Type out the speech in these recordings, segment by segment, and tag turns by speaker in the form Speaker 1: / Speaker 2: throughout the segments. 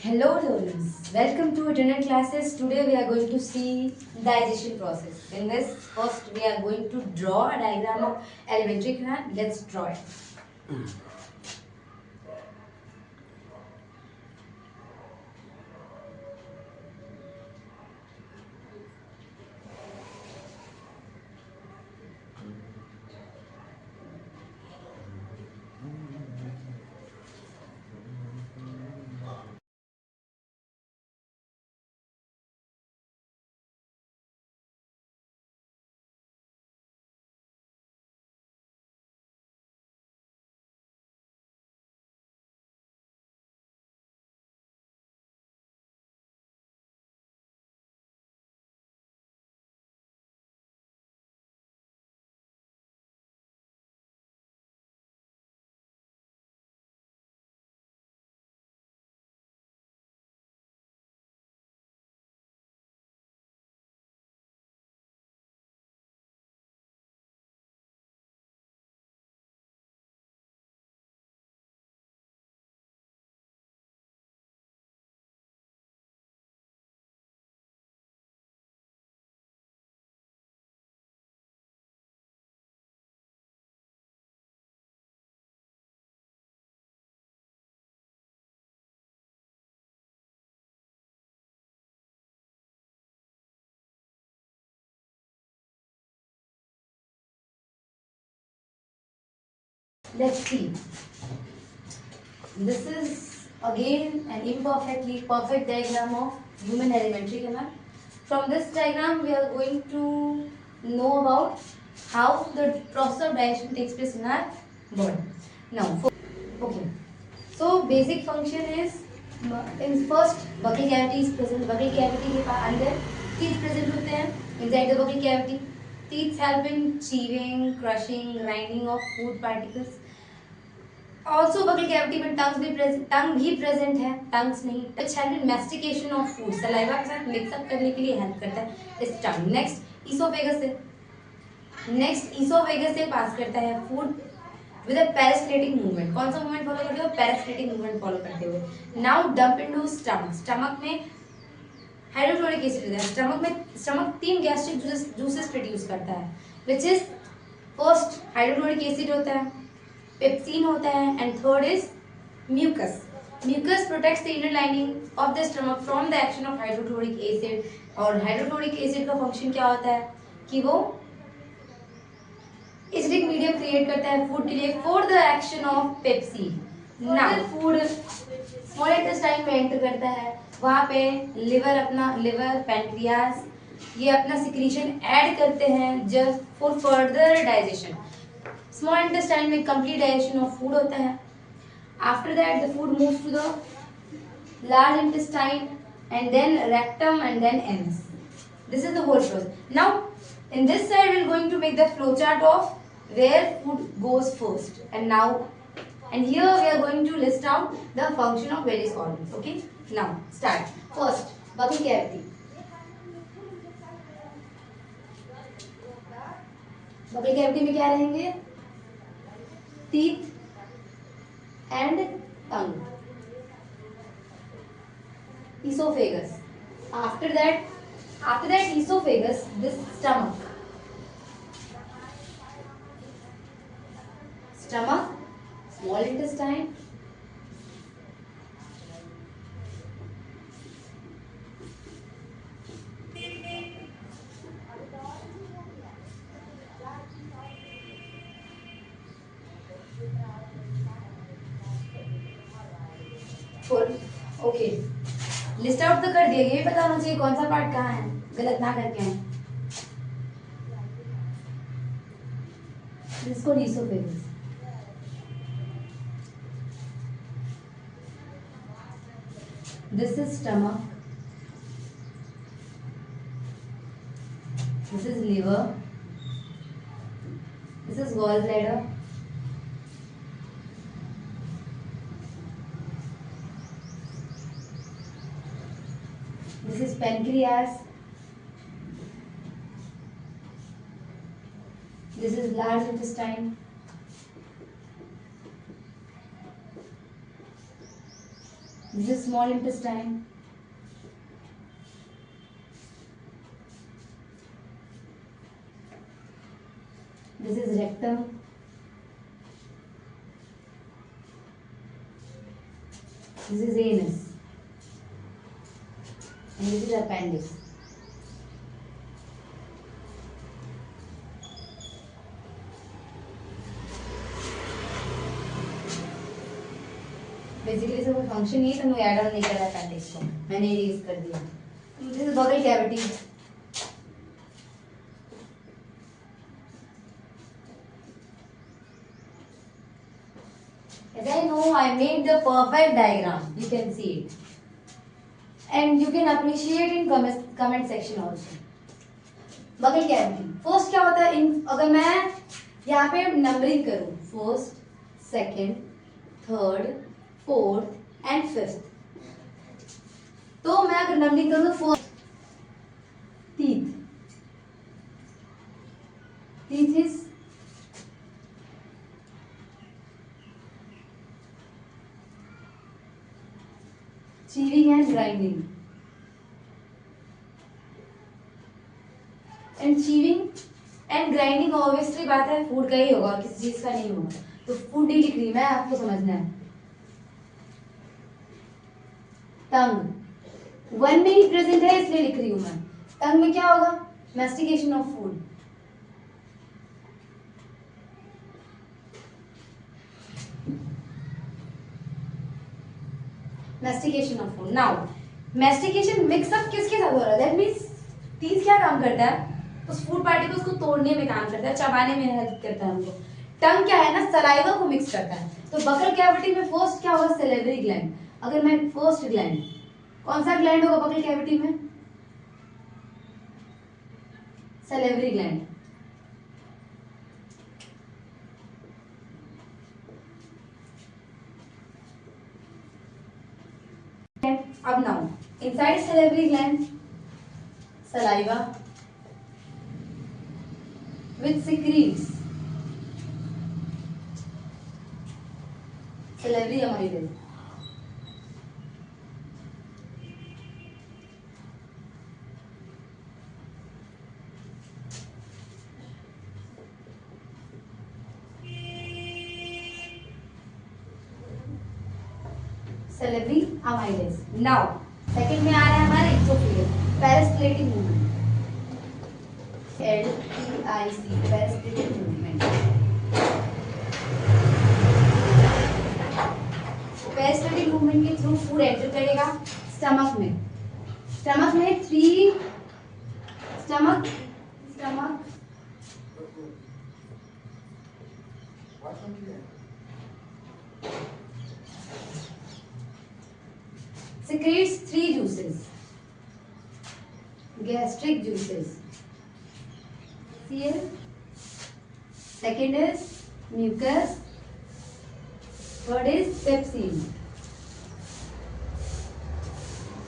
Speaker 1: Hello learners, welcome to general classes. Today we are going to see digestion process. In this first we are going to draw a diagram of alimentary canal. Let's draw it. Let's see. This is again an imperfectly perfect diagram of human alimentary canal. From this diagram we are going to know about how the process of digestion takes place in our body. Now, okay. So basic function is in first buccal cavity is present. Buccal cavity के अंदर teeth present होते हैं. Inside the buccal cavity, teeth help in chewing, crushing, grinding of food particles. Also buccal cavity में tongue भी present है. Tongues नहीं. Which help in mastication of food. Saliva के साथ mix up करने के लिए help करता है. इस tongue. Next esophagus से. Next esophagus से pass करता है food with a peristaltic movement. कौन सा movement follow करते हो? Peristaltic movement follow करते हुए. Now dump into stomach. Stomach में हाइड्रोक्लोरिक एसिड रहता है. स्टमक तीन गैस्ट्रिक जूसेस प्रोड्यूस करता है, which is first hydrochloric acid होता है, पेप्सिन होता है, and third is mucus. Mucus protects the inner lining of the stomach from the action of hydrochloric acid. और हाइड्रोक्लोरिक एसिड का फंक्शन क्या होता है कि वो एसिडिक मीडियम क्रिएट करता है फूड के लिए for the action of pepsin. Now food small intestine में एंटर करता है. वहाँ पे लिवर पैंक्रियास ये अपना सिक्रीशन ऐड करते हैं just for further digestion. Small intestine में कंप्लीट डाइजेशन ऑफ फूड होता है. After that the food moves to the large intestine and then rectum and then anus. This is the whole process. Now, in this side, we are going to make the flowchart of where food goes first. And here we are going to list out the function of various organs. Okay. Now, start. First, buccal cavity. Buccal cavity में क्या रहेंगे? Teeth and tongue. Esophagus. After that esophagus, this stomach, small intestine, full. Okay. List out तो कर दिया. ये भी पता होना चाहिए कौन सा पार्ट कहाँ है, गलत ना करके हैं. इसको esophagus. This is stomach. This is liver. This is gallbladder. This is pancreas. This is large intestine. This is small intestine. This is rectum. This is anus. And this is appendix. Basically इसका कोई function नहीं है तो मैं add on नहीं कर रहा appendix को, मैंने इरेज कर दिया। दिस इज बगल cavity. As I know, I made the perfect diagram. You can see it, and you can appreciate in comment section also. बगल कैविटी फर्स्ट क्या होता है अगर मैं यहाँ पे नंबरिंग करूँ, first, second, third, fourth and fifth, तो मैं अगर नंबरिंग करूँ first teeth, teeth is chewing and grinding, and chewing and grinding obviously बात है फूड का ही होगा, किसी चीज का नहीं होगा, तो फूड ही लिख रही मैं, आपको समझना है। टंग 1 में ही प्रेजेंट है इसलिए लिख रही हूं मैं। टंग में क्या होगा? Mastication of food. Mastication of food. Now mastication mix up किसके साथ हो रहा है? दैट मींस टीथ क्या काम करता है? उस फूड पार्टिकल्स को तोड़ने में काम करता है, चबाने में हेल्प करता है हमको। टंग क्या है ना, सलाइवा को मिक्स करता है। तो बकल कैविटी में फर्स्ट क्या होगा? Salivary gland. अगर मैं फर्स्ट ग्लैंड, कौन सा ग्लैंड होगा बकल कैविटी में? Salivary gland. अब now inside salivary gland saliva which secretes salivary amylase. Salivary amylase. Now second में आ रहा है हमारे एक्सोफिलियस peristaltic movement, LPIC peristaltic movement. Peristaltic movement के थ्रू फूड एंटर करेगा स्टमक में। स्टमक में stomach secretes 3 juices, gastric juices, Cl, second is mucus, third is pepsin।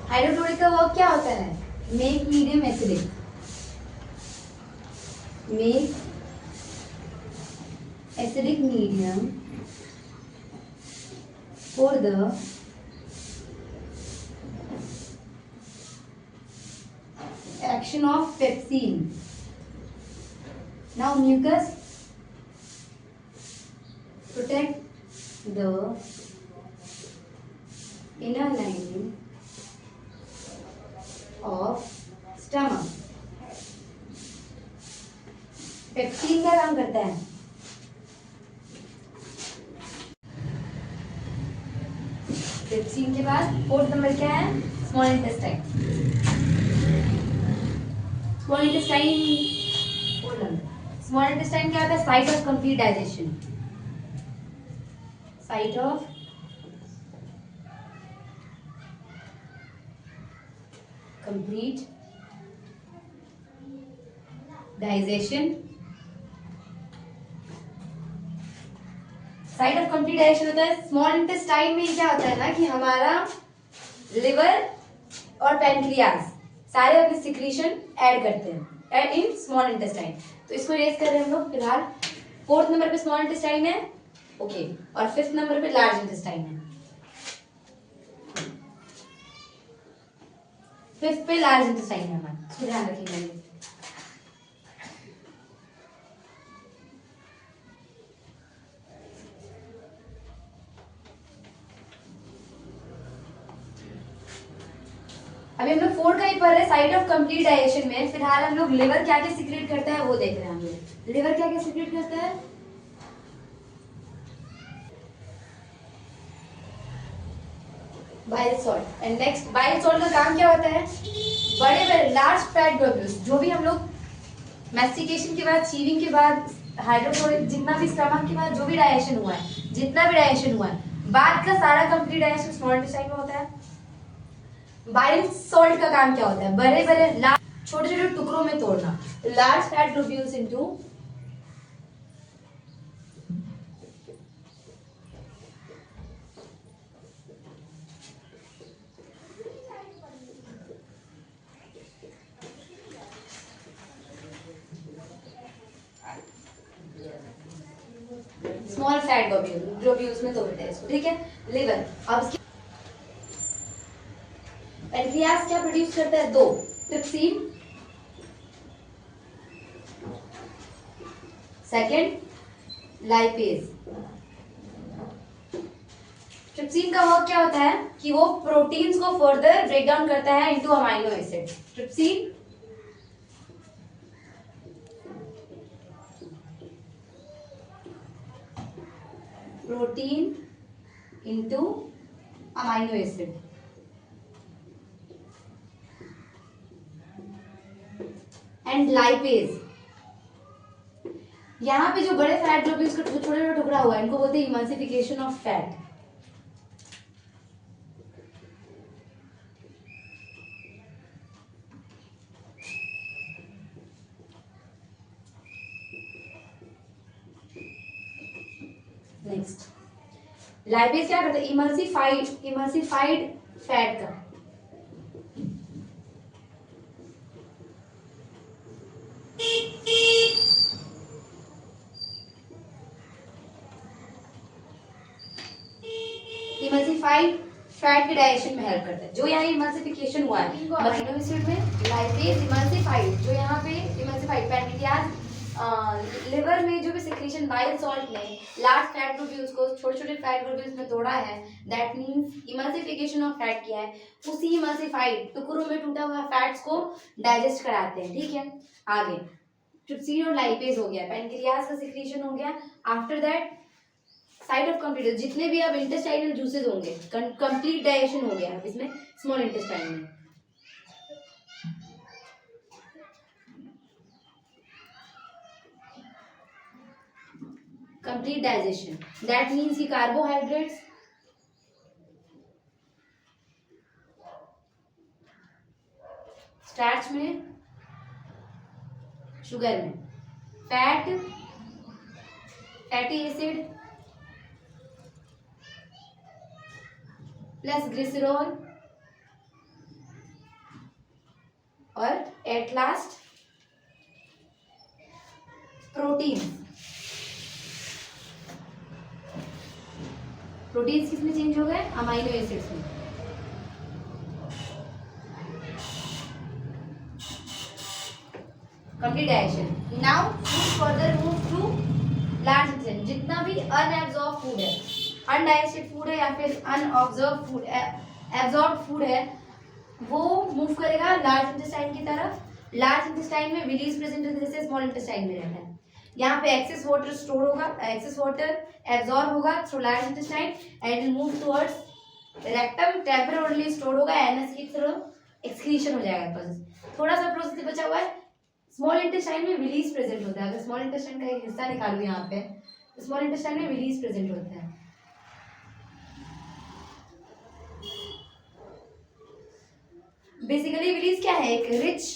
Speaker 1: Hydrochloric का वर्क क्या होता है? Make medium acidic, make acidic medium for the action of pepsin. Now mucus protect the inner lining of stomach. Pepsin क्या काम करता है? Pepsin के बाद फोर्थ नंबर क्या है? Small intestine. Small intestine fourth number. Small intestine क्या होता है? Site of complete digestion, site of complete digestion. Site of complete digestion होता है स्मॉल इंटेस्टाइन में। क्या होता है ना कि हमारा लिवर और पैंक्रियाज सारे अपने सिक्रीशन ऐड करते हैं इन स्मॉल इंटेस्टाइन। तो इसको इरेज कर रहे हैं हम लोग फिलहाल। फोर्थ नंबर पे स्मॉल इंटेस्टाइन है, ओके, और फिफ्थ नंबर पे लार्ज इंटेस्टाइन है। 5th पे लार्ज इंटेस्टाइन है हमारा, इसको ध्यान रखिएगा। अभी हम लोग 4 का ही पढ़ रहे हैं, साइट ऑफ कंप्लीट डाइजेशन में। फिलहाल हम लोग लिवर क्या क्या सीक्रेट करता है वो देख रहे हैं। हम लोग लिवर क्या क्या सीक्रेट करता है, bile salt. And next, bile salt का काम क्या होता है, बड़े बड़े लार्ज फैट ग्लोब्यूल्स, जो भी हम लोग मैस्टिकेशन के बाद, चीविंग के बाद, हाइड्रोक्लोरिक, जितना भी स्टमक के बाद जो भी डाइजेशन हुआ है, जितना भी डाइजेशन हुआ है, बाद का सारा कंप्लीट डाइजेशन स्मॉल इंटेस्टाइन में होता है। बाइल सॉल्ट का काम क्या होता है, बड़े बड़े छोटे छोटे टुकड़ों में तोड़ना, large fat globules into small fat globules में तोड़ते हैं इसको, ठीक है। लिवर, अब इसके पैनक्रियास क्या प्रोड्यूस करता है, 2 ट्रिप्सिन, सेकंड लाइपेज। ट्रिप्सिन का वर्क क्या होता है कि वो प्रोटीन्स को फर्दर ब्रेक डाउन करता है into amino acid. Trypsin protein into amino acid. And lipase, यहाँ पे जो बड़े फैट ग्लोब्यूल्स का छोटा छोटा टुकड़ा हुआ है, इनको बोलते हैं emulsification of fat. Next, lipase क्या करता है, इमल्सिफाइड फैट का इमल्सिफाइड फैट के डाइजेशन में हेल्प करता है। जो यहाँ इमल्सिफिकेशन हुआ है अमाइनो एसिड में, लाइपेज इमल्सिफाइड, जो यहाँ पे इमल्सिफाइड पैनक्रियाज लिवर में जो भी सिक्रीशन बाइल सॉल्ट ने लार्ज फैट ग्लोब्यूल्स को छोटे छोटे फैट ग्लोब्यूल्स में तोड़ा है, that means emulsification of fat किया है, उसी इमल्सिफाइड टुकड़ों में टूटा हुआ फैट्स को डाइजेस्ट कराते हैं, ठीक है। आगे ट्रिप्सिन और लाइपेज हो गया, पैनक्रियाज का सिक्रीशन हो गया। After that site of complete, जितने भी अब इंटेस्टाइनल जूसेस होंगे, कंप्लीट डाइजेशन हो गया अब इसमें स्मॉल इंटेस्टाइन में। कंप्लीट डाइजेशन, दैट मीन्स कि कार्बोहाइड्रेट्स, स्टार्च में, शुगर में, fat, fatty acid plus glycerol, और एट लास्ट प्रोटीन। प्रोटीन्स किसमें चेंज हो गए, अमाइनो एसिड्स में। Complete digestion. Now food further move to large intestine. जितना भी अनएब्जॉर्ब फूड है, अनडाइजेस्टेड फूड है या फिर अनऑब्जर्व फूड, एब्जॉर्ब फूड है, वो मूव करेगा लार्ज इंटेस्टाइन की तरफ। लार्ज इंटेस्टाइन में विलीज प्रेजेंट होने से स्मॉल इंटेस्टाइन में रहता है। यहाँ पे एक्सेस वाटर स्टोर होगा, एक्सेस वाटर एब्जॉर्ब होगा through large intestine and will move towards rectum, temporarily store होगा, एनएस की थ्रू एक्सक्रीशन हो जाएगा प्रोसेस। थोड़ा सा प्रोसेस बचा हुआ है, स्मॉल इंटेस्टाइन में विलीज प्रेजेंट होता है। अगर स्मॉल इंटेस्टाइन का एक हिस्सा निकालूं यहाँ पे, स्मॉल इंटेस्टाइन में विलीज प्रेजेंट होता है। बेसिकली विलीज क्या है, एक रिच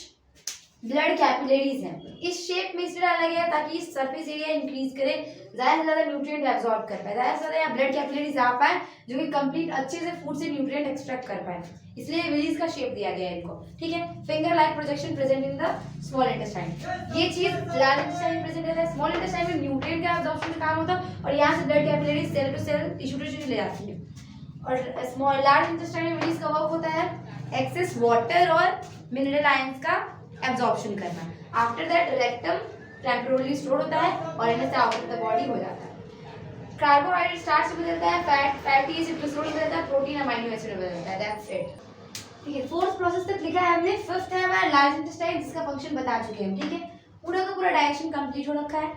Speaker 1: ब्लड कैपिलरीज है। इस शेप में इसलिए डाला गया ताकि सरफेस एरिया इंक्रीज करे, ज्यादा से ज्यादा न्यूट्रिएंट एब्जॉर्ब कर पाए, ज्यादा से ज्यादा यहाँ ब्लड कैपिलरीज आ पाए जो कि कंप्लीट अच्छे से फूड से न्यूट्रिएंट एक्सट्रैक्ट कर पाए, इसलिए विलीज का शेप दिया गया है इनको, ठीक है। Finger like projection present in the small intestine. ये चीज लार्ज इंटेस्टाइन प्रेजेंट है। स्मॉल इंटेस्टाइन में न्यूट्रिएंट का एब्जॉर्प्शन का काम होता है और यहाँ से blood capillaries cell to cell, tissue to tissue ले जाती है। और स्मॉल लार्ज इंटेस्टाइन में विलीज का वर्क होता है एक्सेस वाटर और मिनरल आयंस का एब्जॉर्प्शन करना। After that rectum temporarily store होता है और इनमें से आउट ऑफ द बॉडी हो जाता है। कार्बोहाइड्रेट स्टार्च में बदलता है, फैटी एसिड ग्लिसरॉल में बदलता है, प्रोटीन अमीनो एसिड में बदलता है। That's it. ठीक है, फोर्थ प्रोसेस तक लिखा है हमने। फिफ्थ है हमारा लार्ज इंटेस्टाइन, जिसका फंक्शन बता चुके हैं। ठीक है, पूरा का पूरा डायरेक्शन कंप्लीट हो रखा है।